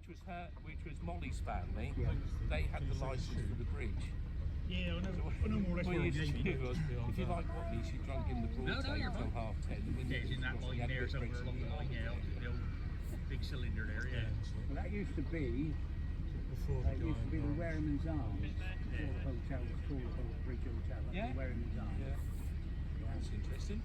which was Molly's family. They had the license for the bridge. Yeah, I know more or less What where you used to do was, it if you like Watley, she drunk in the broad take until 10:30. And yeah, it's in that line there, somewhere along the line, yeah, the old big cylinder there, yeah. Well, that used to be the Wherryman's Arms. Before the hotel was called the Bridge Hotel. That's the Wherryman's Arms. Yeah. That's interesting.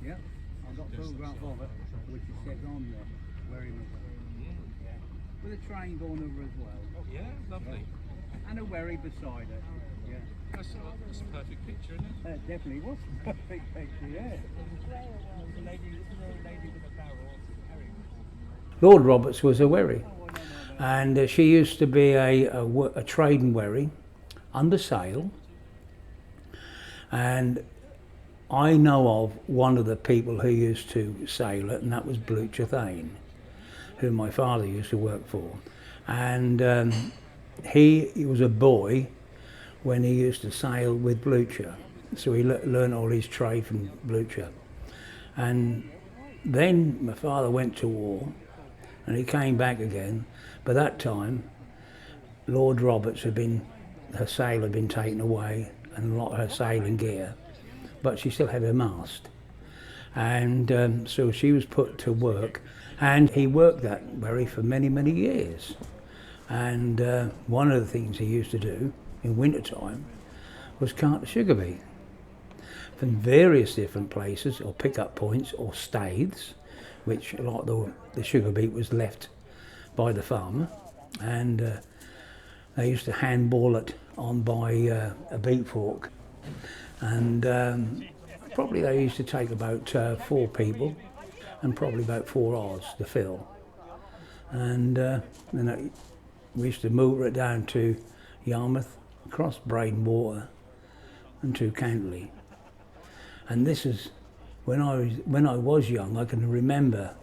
Yeah. I've got a photograph of it, which is said on there, Wherryman's Arms. Yeah. With a train going over as well. Yeah, lovely. And a wherry beside it. Yeah. That's a perfect picture, isn't it? Definitely was a perfect picture, yeah. Lord Roberts was a wherry, and she used to be a trading wherry under sail, and I know of one of the people who used to sail it, and that was Blucher Thane, who my father used to work for, and he was a boy when he used to sail with Blucher, so he learned all his trade from Blucher. And then my father went to war, and he came back again. By that time, Lord Roberts her sail had been taken away, and a lot of her sailing gear, but she still had her mast. And so she was put to work, and he worked that wherry for many, many years. And one of the things he used to do in winter time was cart the sugar beet from various different places, or pick-up points, or staiths, which a lot of the sugar beet was left by the farmer, and they used to handball it on by a beet fork, and probably they used to take about 4 people and probably about 4 hours to fill, and then we used to motor it down to Yarmouth, across Braden Water and to Cantley. And this is when I was young. I can remember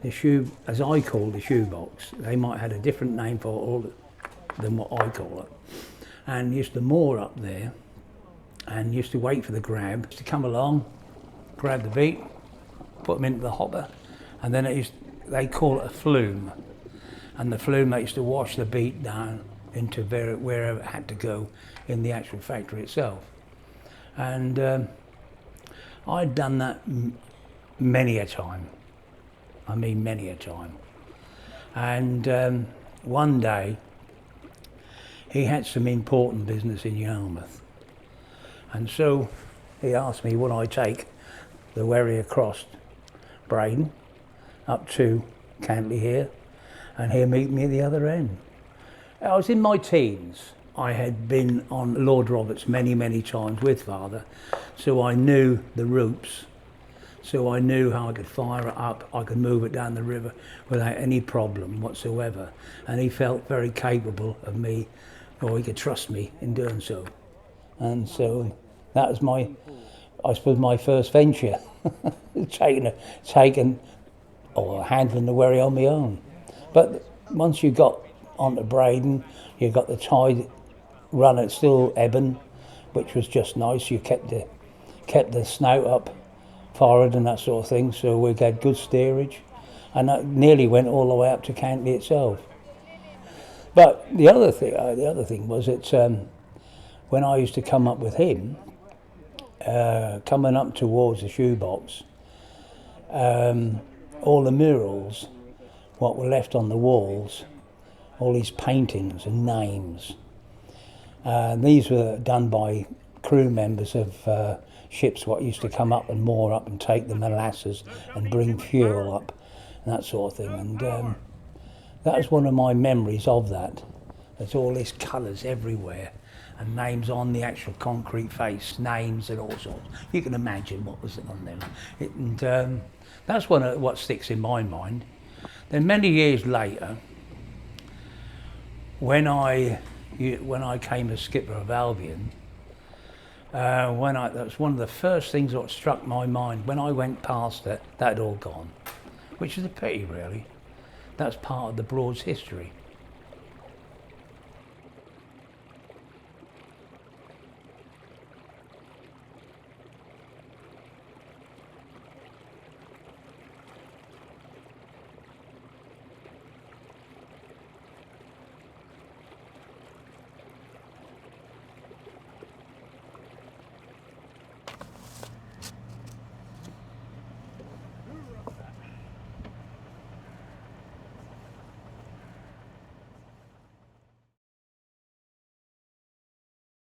the shoe, as I call the shoebox. They might have had a different name for it all than what I call it. And used to moor up there, and used to wait for the grab to come along, grab the beet, put them into the hopper, and then they call it a flume. And the flume, they used to wash the beet down into wherever it had to go in the actual factory itself. And I'd done that many a time. I mean many a time. And one day he had some important business in Yarmouth, and so he asked me would I take the wherry across Braden up to Cantley here, and he'll meet me at the other end. I was in my teens. I had been on Lord Roberts many, many times with Father, so I knew the ropes. So I knew how I could fire it up, I could move it down the river without any problem whatsoever. And he felt very capable of me, or he could trust me in doing so. And so that was I suppose my first venture, taking or handling the wherry on my own. But once you got onto Braden, you got the tide running, still ebbing, which was just nice. You kept the snout up forward and that sort of thing, so we had good steerage, and that nearly went all the way up to Cantley itself. But the other thing was that when I used to come up with him, coming up towards the shoebox, all the murals, what were left on the walls, all these paintings and names. These were done by crew members of ships what used to come up and moor up and take the molasses and bring fuel up and that sort of thing. And that was one of my memories of that. There's all these colours everywhere and names on the actual concrete face, names and all sorts. You can imagine what was on them. And that's one of what sticks in my mind. Then many years later, when I came as skipper of Albion, that was one of the first things that struck my mind. When I went past it, that had all gone, which is a pity, really. That's part of the Broad's history.